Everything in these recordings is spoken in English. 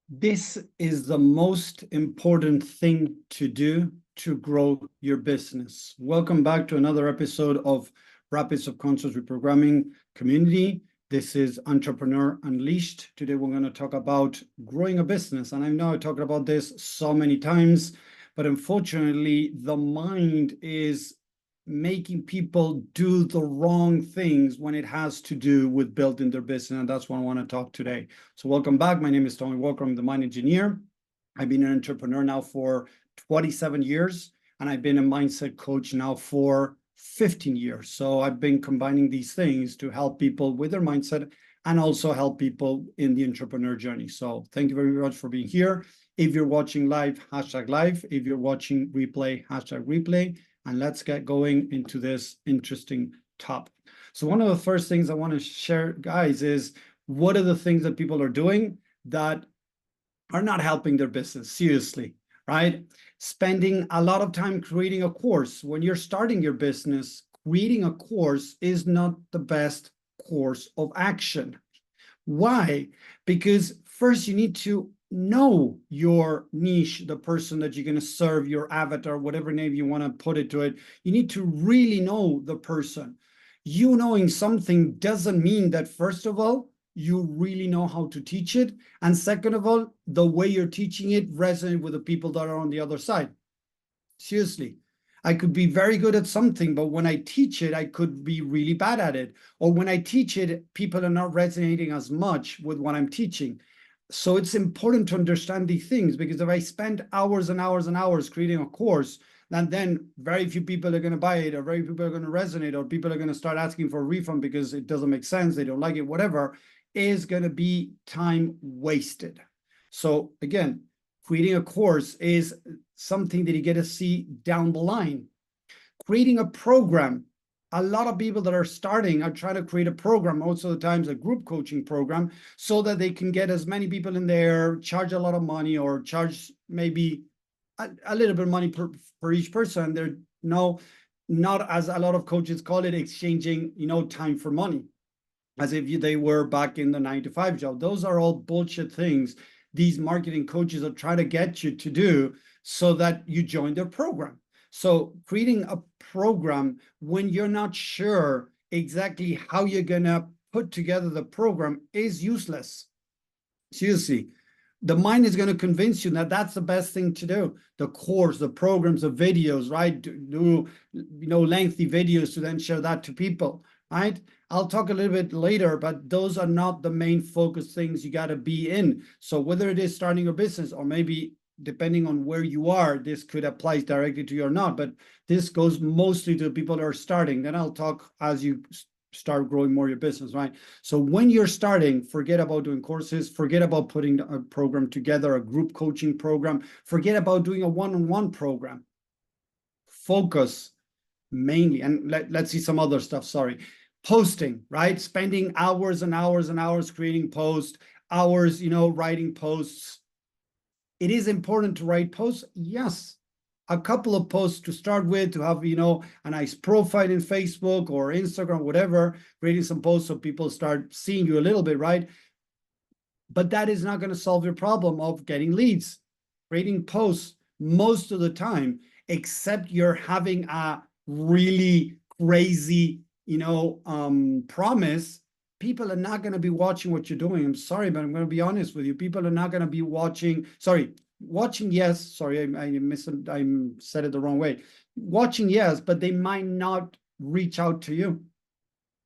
This is the most important thing to do to grow your business. Welcome back to another episode of Rapid Subconscious Reprogramming Community. This is Entrepreneur Unleashed. Today we're going to talk about growing a business. And I know I talked about this so many times, but unfortunately, the mind is making people do the wrong things when it has to do with building their business. And that's what I want to talk today. So welcome back. My name is Tony Walker. I'm the Mind Engineer. I've been an entrepreneur now for 27 years, and I've been a mindset coach now for 15 years. So I've been combining these things to help people with their mindset and also help people in the entrepreneur journey. So thank you very much for being here. If you're watching live, hashtag live. If you're watching replay, hashtag replay. And let's get going into this interesting topic. So one of the first things I want to share, guys, is what are the things that people are doing that are not helping their business? Seriously, right? Spending a lot of time creating a course. When you're starting your business, creating a course is not the best course of action. Why? Because first you need to know your niche, the person that you're going to serve, your avatar, whatever name you want to put it to it. You need to really know the person. You knowing something doesn't mean that, first of all, you really know how to teach it. And second of all, the way you're teaching it resonates with the people that are on the other side. Seriously. I could be very good at something, but when I teach it, I could be really bad at it. Or when I teach it, people are not resonating as much with what I'm teaching. So it's important to understand these things, because if I spend hours and hours and hours creating a course, and then very few people are going to buy it, or very few people are going to resonate, or people are going to start asking for a refund because it doesn't make sense, they don't like it, whatever, is going to be time wasted. So again, creating a course is something that you get to see down the line. Creating a program. A lot of people that are starting are trying to create a program, most of the times a group coaching program, so that they can get as many people in there, charge a lot of money, or charge maybe a little bit of money per each person. They're not, as a lot of coaches call it, exchanging, time for money, as if they were back in the 9-to-5 job. Those are all bullshit things these marketing coaches are trying to get you to do so that you join their program. So creating a program when you're not sure exactly how you're going to put together the program is useless. Seriously, the mind is going to convince you that that's the best thing to do. The course, the programs, the videos, right? Do lengthy videos to then share that to people, right? I'll talk a little bit later, but those are not the main focus things you got to be in. So whether it is starting a business, or maybe depending on where you are, this could apply directly to you or not, but this goes mostly to people that are starting. Then I'll talk as you start growing more your business, right? So when you're starting, forget about doing courses, forget about putting a program together, a group coaching program, forget about doing a one-on-one program. Focus mainly, and let's see some other stuff, posting, right? Spending hours and hours and hours creating posts, hours, writing posts. It is important to write posts, yes. A couple of posts to start with, to have, a nice profile in Facebook or Instagram, whatever, creating some posts so people start seeing you a little bit, right? But that is not going to solve your problem of getting leads. Creating posts most of the time, except you're having a really crazy, promise, people are not going to be watching what you're doing. I'm sorry, but I'm going to be honest with you. People are not going to be watching. Watching, yes. Sorry, I said it the wrong way. Watching, yes, but they might not reach out to you.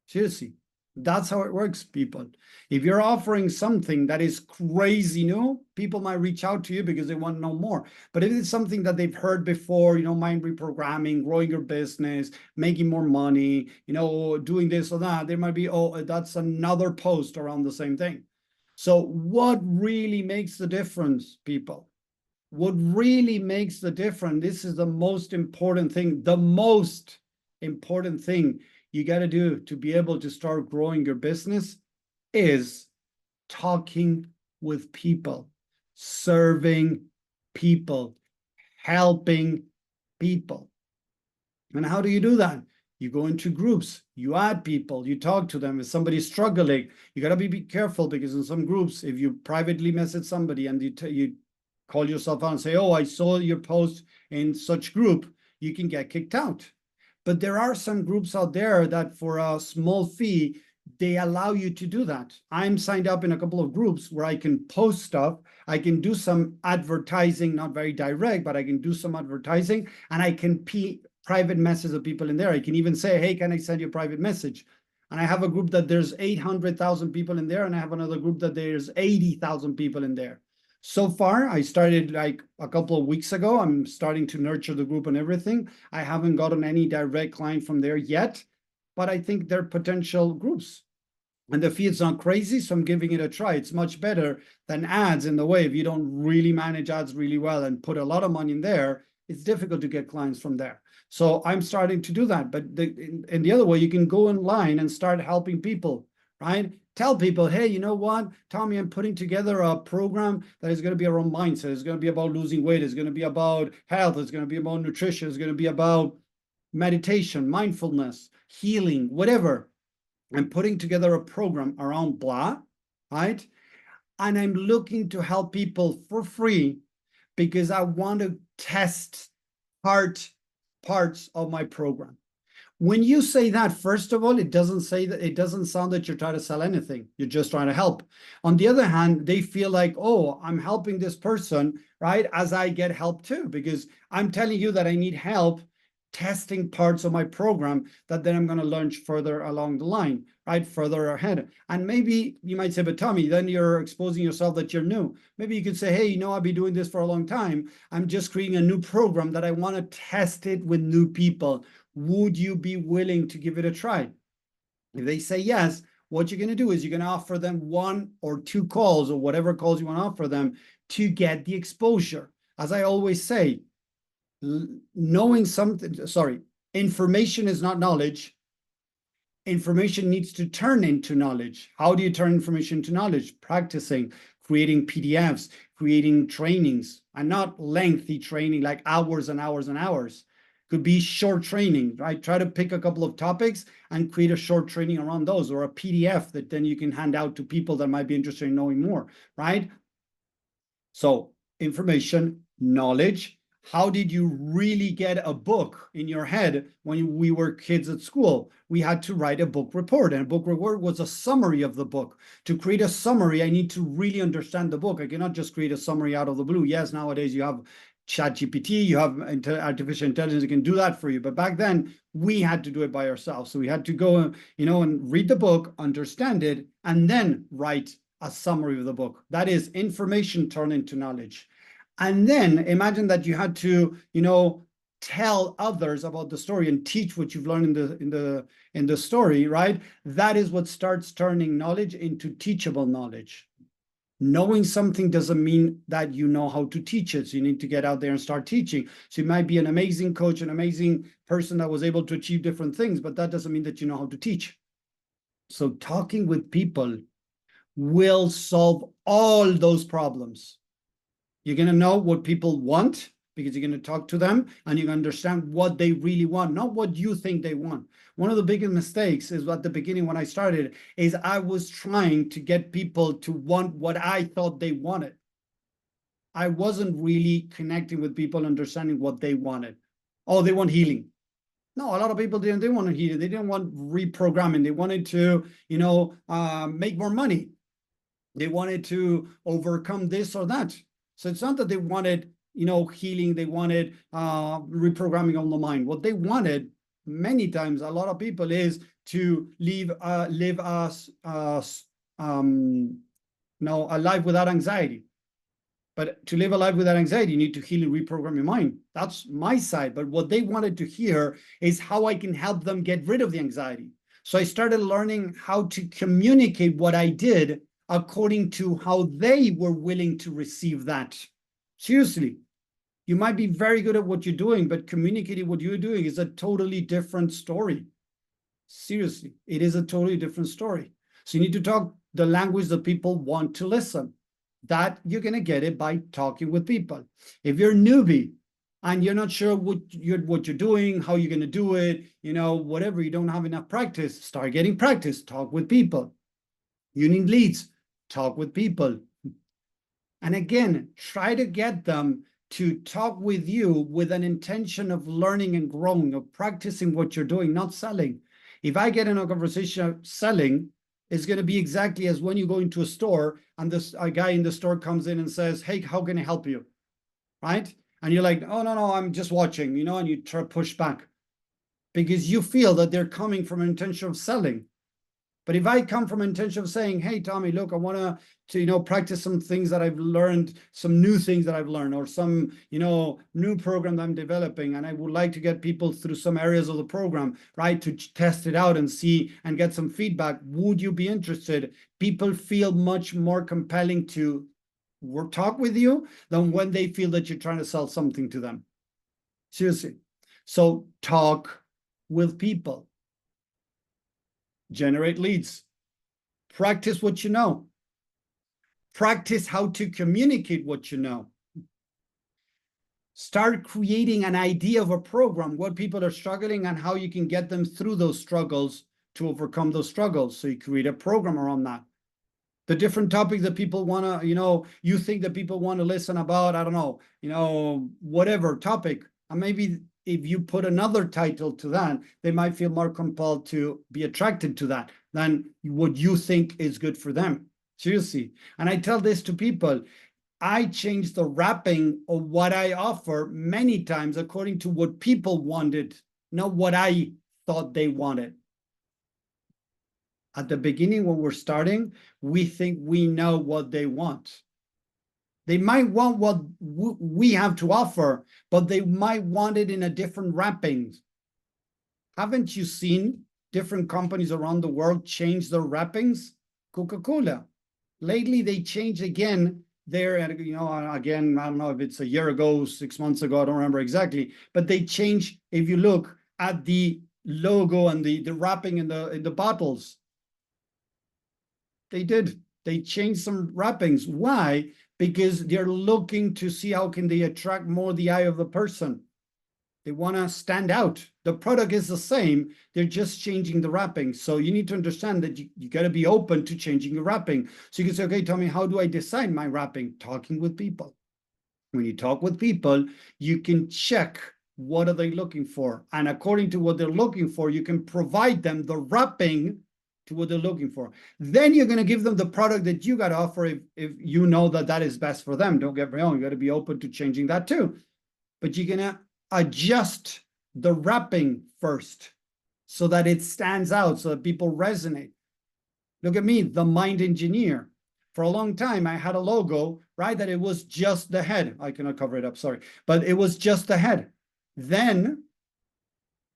Seriously, that's how it works, people. If you're offering something that is crazy new, people might reach out to you because they want to know more. But if it's something that they've heard before, mind reprogramming, growing your business, making more money, doing this or that, there might be, oh, that's another post around the same thing. So what really makes the difference, people? What really makes the difference, this is the most important thing, you got to do to be able to start growing your business is talking with people, serving people, helping people. And how do you do that? You go into groups, you add people, you talk to them. If somebody's struggling, you got to be careful, because in some groups, if you privately message somebody and you call yourself out and say, oh, I saw your post in such group, you can get kicked out. But there are some groups out there that for a small fee, they allow you to do that. I'm signed up in a couple of groups where I can post stuff. I can do some advertising, not very direct, but I can do some advertising, and I can private message of people in there. I can even say, hey, can I send you a private message? And I have a group that there's 800,000 people in there, and I have another group that there's 80,000 people in there. So far, I started like a couple of weeks ago. I'm starting to nurture the group and everything. I haven't gotten any direct client from there yet, but I think they're potential groups. And the fee is not crazy, so I'm giving it a try. It's much better than ads in the way. If you don't really manage ads really well and put a lot of money in there, it's difficult to get clients from there. So I'm starting to do that. But in the other way, you can go online and start helping people, right? Tell people, hey, you know what, Tommy, I'm putting together a program that is going to be around mindset. It's going to be about losing weight. It's going to be about health. It's going to be about nutrition. It's going to be about meditation, mindfulness, healing, whatever. I'm putting together a program around blah, right? And I'm looking to help people for free because I want to test parts of my program. When you say that, first of all, it doesn't sound that you're trying to sell anything. You're just trying to help. On the other hand, they feel like, oh, I'm helping this person, right? As I get help too, because I'm telling you that I need help testing parts of my program that then I'm going to launch further along the line, right? Further ahead. And maybe you might say, but Tommy, then you're exposing yourself that you're new. Maybe you could say, hey, you know, I've been doing this for a long time. I'm just creating a new program that I want to test it with new people. Would you be willing to give it a try? If they say yes, what you're going to do is you're going to offer them 1 or 2 calls or whatever calls you want to offer them to get the exposure. As I always say, knowing something, information is not knowledge. Information needs to turn into knowledge. How do you turn information into knowledge? Practicing, creating PDFs, creating trainings, and not lengthy training like hours and hours and hours. Could be short training, right? Try to pick a couple of topics and create a short training around those, or a PDF that then you can hand out to people that might be interested in knowing more, right? So information, knowledge. How did you really get a book in your head when we were kids at school? We had to write a book report, and a book report was a summary of the book. To create a summary, I need to really understand the book. I cannot just create a summary out of the blue. Yes, nowadays you have ChatGPT, you have artificial intelligence that can do that for you. But back then, we had to do it by ourselves. So we had to go, and read the book, understand it, and then write a summary of the book. That is information turned into knowledge. And then imagine that you had to, tell others about the story and teach what you've learned in the story, right? That is what starts turning knowledge into teachable knowledge. Knowing something doesn't mean that you know how to teach it. So you need to get out there and start teaching. So you might be an amazing coach, an amazing person that was able to achieve different things, but that doesn't mean that you know how to teach. So talking with people will solve all those problems. You're going to know what people want because you're going to talk to them and you understand what they really want, not what you think they want. One of the biggest mistakes is at the beginning when I started is I was trying to get people to want what I thought they wanted. I wasn't really connecting with people, understanding what they wanted. Oh, they want healing. No, a lot of people didn't want healing. They didn't want reprogramming. They wanted to, make more money. They wanted to overcome this or that. So it's not that they wanted, healing. They wanted reprogramming on the mind. What they wanted many times, a lot of people, is to live a life without anxiety. But to live a life without anxiety, you need to heal and reprogram your mind. That's my side. But what they wanted to hear is how I can help them get rid of the anxiety. So I started learning how to communicate what I did according to how they were willing to receive that. Seriously, you might be very good at what you're doing, but communicating what you're doing is a totally different story. Seriously, it is a totally different story. So you need to talk the language that people want to listen. That you're going to get it by talking with people. If you're a newbie, and you're not sure what you're doing, how you're going to do it, whatever, you don't have enough practice, start getting practice, talk with people. You need leads, talk with people. And again, try to get them to talk with you with an intention of learning and growing, of practicing what you're doing, not selling. If I get in a conversation selling, it's going to be exactly as when you go into a store and a guy in the store comes in and says, hey, how can I help you? Right? And you're like, oh, no, I'm just watching, and you try to push back because you feel that they're coming from an intention of selling. But if I come from an intention of saying, hey, Tommy, look, I want to practice some things that I've learned, some new things that I've learned, or some, new program that I'm developing, and I would like to get people through some areas of the program, right, to test it out and see and get some feedback. Would you be interested? People feel much more compelling to talk with you than when they feel that you're trying to sell something to them. Seriously. So talk with people. Generate leads. Practice what you know. Practice how to communicate what you know. Start creating an idea of a program, what people are struggling and how you can get them through those struggles to overcome those struggles. So you create a program around that. The different topics that people want to, you think that people want to listen about, I don't know, whatever topic. And maybe if you put another title to that, they might feel more compelled to be attracted to that than what you think is good for them. Seriously. And I tell this to people, I change the wrapping of what I offer many times according to what people wanted, not what I thought they wanted. At the beginning, when we're starting, we think we know what they want. They might want what we have to offer, but they might want it in a different wrapping. Haven't you seen different companies around the world change their wrappings? Coca-Cola. Lately, they changed again there, again, I don't know if it's a year ago, 6 months ago, I don't remember exactly, but they changed, if you look at the logo and the wrapping in the bottles, they did. They changed some wrappings. Why? Because they're looking to see how can they attract more the eye of the person. They want to stand out. The product is the same. They're just changing the wrapping. So you need to understand that you got to be open to changing your wrapping. So you can say, okay, tell me, how do I decide my wrapping? Talking with people. When you talk with people, you can check what are they looking for. And according to what they're looking for, you can provide them the wrapping to what they're looking for. Then you're going to give them the product that you got to offer if you know that is best for them. Don't get me wrong. You got to be open to changing that too. But you're going to adjust the wrapping first so that it stands out, so that people resonate. Look at me, the mind engineer. For a long time, I had a logo, right, that it was just the head. I cannot cover it up, sorry. But it was just the head. Then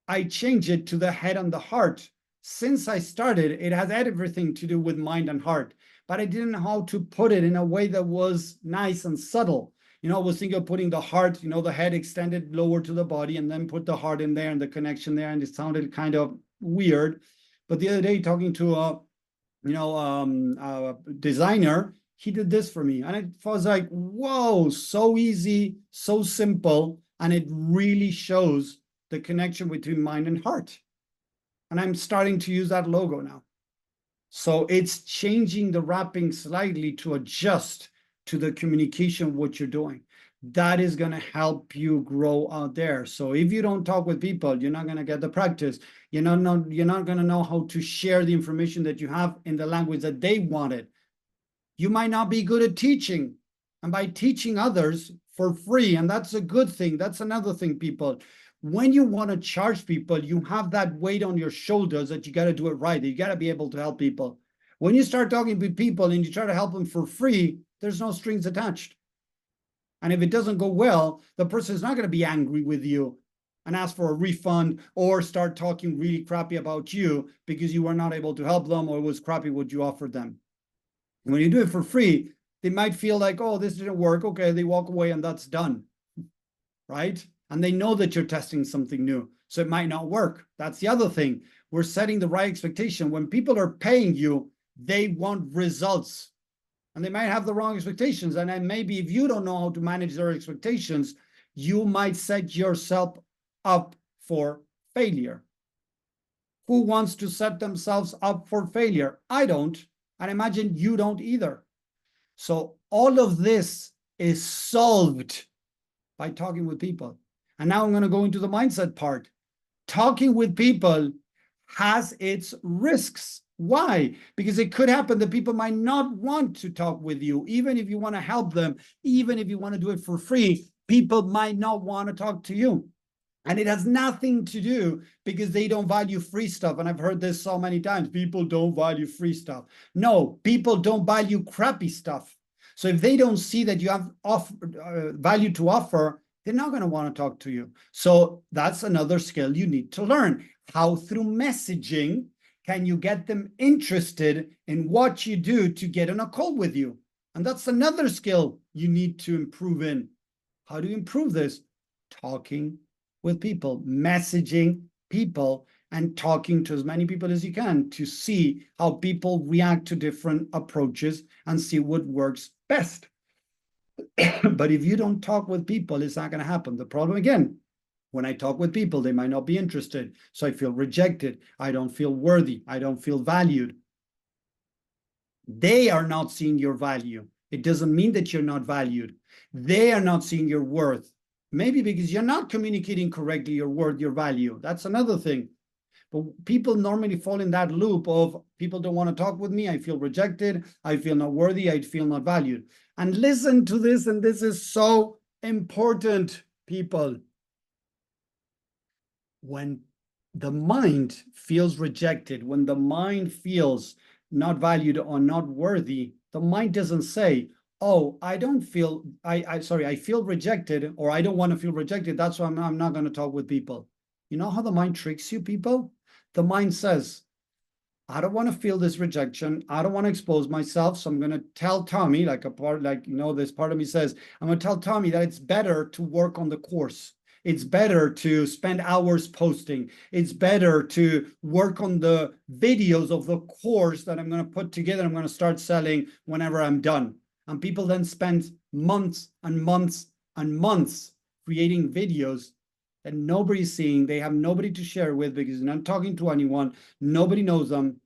I changed it to the head and the heart. Since I started, it has everything to do with mind and heart. But I didn't know how to put it in a way that was nice and subtle. I was thinking of putting the heart, the head extended lower to the body and then put the heart in there and the connection there. And it sounded kind of weird. But the other day, talking to a designer, he did this for me. And it was like, whoa, so easy, so simple. And it really shows the connection between mind and heart. And I'm starting to use that logo now. So it's changing the wrapping slightly to adjust to the communication of what you're doing. That is going to help you grow out there. So if you don't talk with people, you're not going to get the practice. You're not going to know how to share the information that you have in the language that they wanted. You might not be good at teaching. And by teaching others for free, and that's a good thing. That's another thing, people. When you want to charge people, you have that weight on your shoulders that you got to do it right. You got to be able to help people. When you start talking with people and you try to help them for free, there's no strings attached. And if it doesn't go well, the person is not going to be angry with you and ask for a refund or start talking really crappy about you because you were not able to help them or it was crappy what you offered them. When you do it for free, they might feel like, oh, this didn't work. Okay, they walk away and that's done, right? And they know that you're testing something new. So it might not work. That's the other thing. We're setting the right expectation. When people are paying you, they want results. And they might have the wrong expectations. And then maybe if you don't know how to manage their expectations, you might set yourself up for failure. Who wants to set themselves up for failure? I don't. And I imagine you don't either. So all of this is solved by talking with people. And now I'm going to go into the mindset part. Talking with people has its risks. Why? Because it could happen that people might not want to talk with you, even if you want to help them, even if you want to do it for free, people might not want to talk to you. And it has nothing to do because they don't value free stuff. And I've heard this so many times. People don't value free stuff. No, people don't value crappy stuff. So if they don't see that you have value to offer, they're not going to want to talk to you. So that's another skill you need to learn. How through messaging can you get them interested in what you do to get on a call with you? And that's another skill you need to improve in. How do you improve this? Talking with people, messaging people, and talking to as many people as you can to see how people react to different approaches and see what works best. But if you don't talk with people, it's not going to happen. The problem again, when I talk with people, they might not be interested. So I feel rejected. I don't feel worthy. I don't feel valued. They are not seeing your value. It doesn't mean that you're not valued. They are not seeing your worth. Maybe because you're not communicating correctly your worth, your value. That's another thing. But people normally fall in that loop of people don't want to talk with me. I feel rejected. I feel not worthy. I feel not valued. And listen to this, and this is so important, people. When the mind feels rejected, when the mind feels not valued or not worthy, the mind doesn't say, oh, I don't feel, I feel rejected, or I don't want to feel rejected. That's why I'm not going to talk with people. You know how the mind tricks you, people? The mind says, I don't want to feel this rejection. I don't want to expose myself. So I'm going to tell Tommy, this part of me says, I'm going to tell Tommy that it's better to work on the course. It's better to spend hours posting. It's better to work on the videos of the course that I'm going to put together. I'm going to start selling whenever I'm done. And people then spend months and months and months creating videos that nobody's seeing. They have nobody to share with because they're not talking to anyone. Nobody knows them.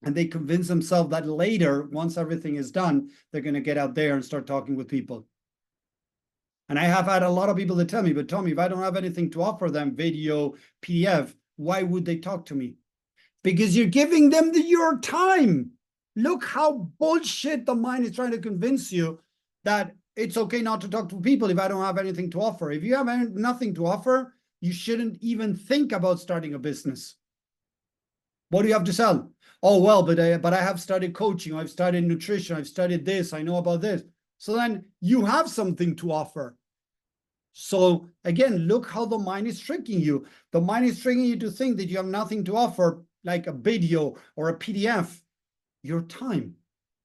And they convince themselves that later, once everything is done, they're going to get out there and start talking with people. And I have had a lot of people that tell me, but Tommy, if I don't have anything to offer them, video, PDF, why would they talk to me? Because you're giving them your time. Look how bullshit the mind is trying to convince you that it's okay not to talk to people if I don't have anything to offer. If you have nothing to offer, you shouldn't even think about starting a business. What do you have to sell? Oh, well, but I have studied coaching. I've studied nutrition. I've studied this. I know about this. So then you have something to offer. So again, look how the mind is tricking you. The mind is tricking you to think that you have nothing to offer, like a video or a PDF. Your time.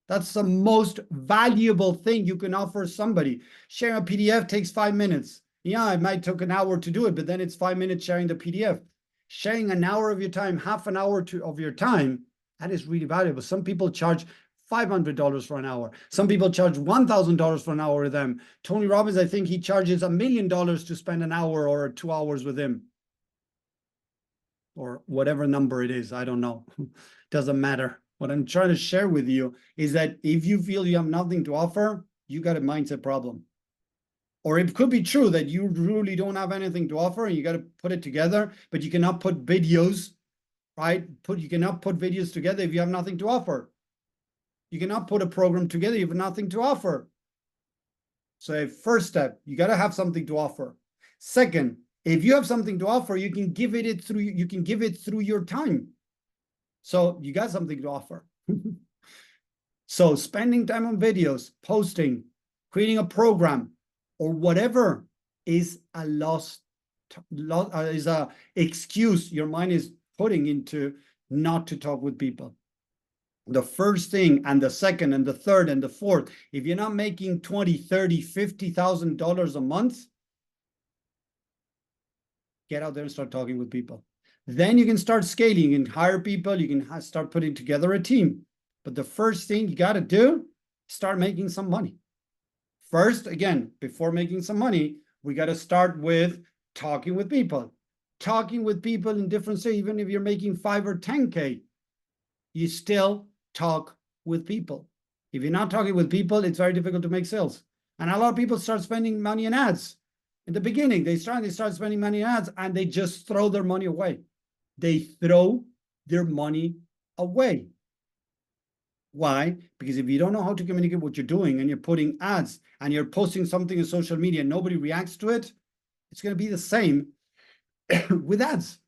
That's the most valuable thing you can offer somebody. Sharing a PDF takes 5 minutes. Yeah, it might take an hour to do it, but then it's 5 minutes sharing the PDF. Sharing an hour of your time, half an hour of your time, that is really valuable. Some people charge $500 for an hour. Some people charge $1,000 for an hour with them. Tony Robbins, I think he charges $1 million to spend an hour or 2 hours with him. Or whatever number it is, I don't know. Doesn't matter. What I'm trying to share with you is that if you feel you have nothing to offer, you got a mindset problem. Or it could be true that you really don't have anything to offer and you got to put it together, but you cannot put videos, right? You cannot put videos together if you have nothing to offer. You cannot put a program together if you have nothing to offer. So first step, you got to have something to offer. Second, if you have something to offer, you can give it through your time. So you got something to offer. So spending time on videos, posting, creating a program, or whatever is is a excuse your mind is putting into not to talk with people. The first thing and the second and the third and the fourth, if you're not making $20,000, $30,000, $50,000 a month, get out there and start talking with people. Then you can start scaling. You can hire people. You can start putting together a team. But the first thing you got to do, start making some money. First, again, before making some money, We got to start with talking with people. Talking with people in different states, even if you're making 5 or 10K, you still talk with people. If you're not talking with people, it's very difficult to make sales. And a lot of people start spending money in ads. In the beginning, they start spending money in ads and they just throw their money away. They throw their money away. Why? Because if you don't know how to communicate what you're doing and you're putting ads and you're posting something in social media and nobody reacts to it, it's going to be the same with ads.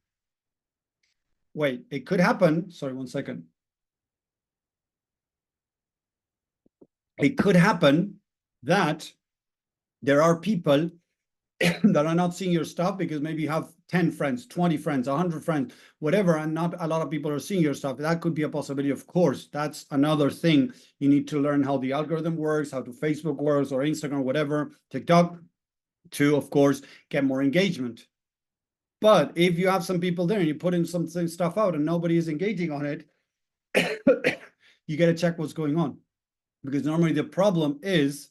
Wait, it could happen. Sorry, 1 second. It could happen that there are people that are not seeing your stuff because maybe you have 10 friends, 20 friends, 100 friends, whatever, and not a lot of people are seeing your stuff. That could be a possibility, of course. That's another thing. You need to learn how the algorithm works, how to Facebook works, or Instagram, whatever, TikTok, to, of course, get more engagement. But if you have some people there and you put in some stuff out and nobody is engaging on it, you got to check what's going on. Because normally the problem is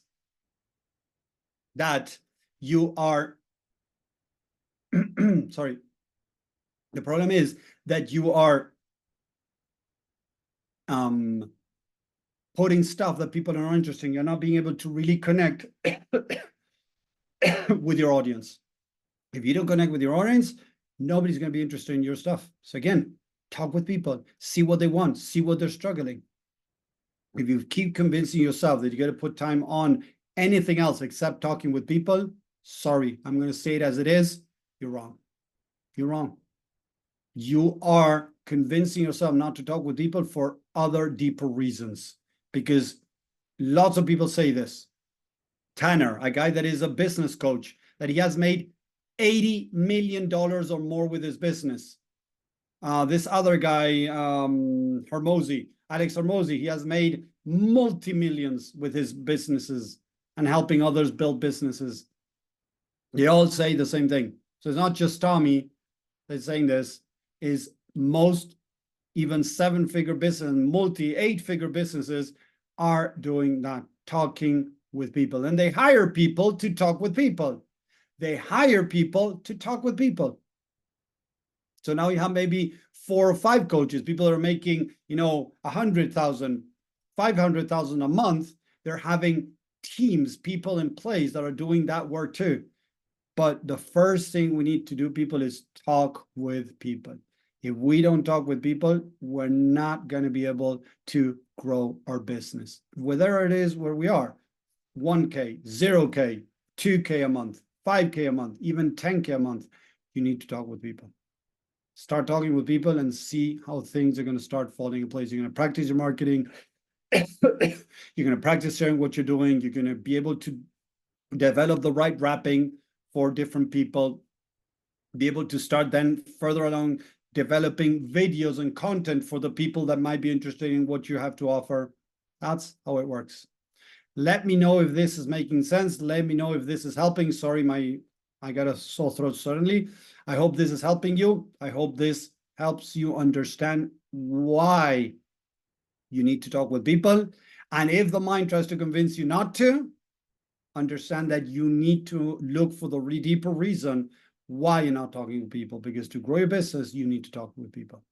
that you are, sorry, the problem is that you are putting stuff that people are not interested in. You're not being able to really connect with your audience. If you don't connect with your audience, nobody's going to be interested in your stuff. So again, talk with people, see what they want, see what they're struggling. If you keep convincing yourself that you got to put time on anything else except talking with people, sorry, I'm going to say it as it is, you're wrong. You're wrong. You are convincing yourself not to talk with people for other deeper reasons, because lots of people say this. Tanner, a guy that is a business coach, that he has made $80 million or more with his business. This other guy, Alex Hormozy, he has made multi-millions with his businesses and helping others build businesses. They all say the same thing. So it's not just Tommy that's saying this, is most even 7-figure business, multi-8-figure businesses are doing that, talking with people. And they hire people to talk with people. They hire people to talk with people. So now you have maybe 4 or 5 coaches, people that are making, 100,000, 500,000 a month. They're having teams, people in place that are doing that work too. But the first thing we need to do, people, is talk with people. If we don't talk with people, we're not going to be able to grow our business. Whether it is where we are, 1K, 0K, 2K a month, 5K a month, even 10K a month, you need to talk with people. Start talking with people and see how things are going to start falling in place. You're going to practice your marketing. You're going to practice sharing what you're doing. You're going to be able to develop the right wrapping for different people. Be able to start then further along developing videos and content for the people that might be interested in what you have to offer. That's how it works. Let me know if this is making sense. Let me know if this is helping. Sorry, I got a sore throat suddenly. I hope this is helping you. I hope this helps you understand why you need to talk with people. And if the mind tries to convince you not to, understand that you need to look for the deeper reason why you're not talking to people, because to grow your business, you need to talk with people.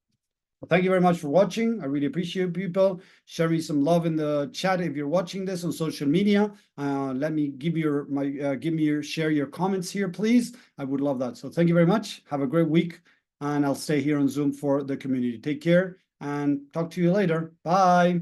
Well, thank you very much for watching. I really appreciate people. Share me some love in the chat if you're watching this on social media. Let me share your comments here, please. I would love that. So thank you very much. Have a great week, and I'll stay here on Zoom for the community. Take care and talk to you later. Bye.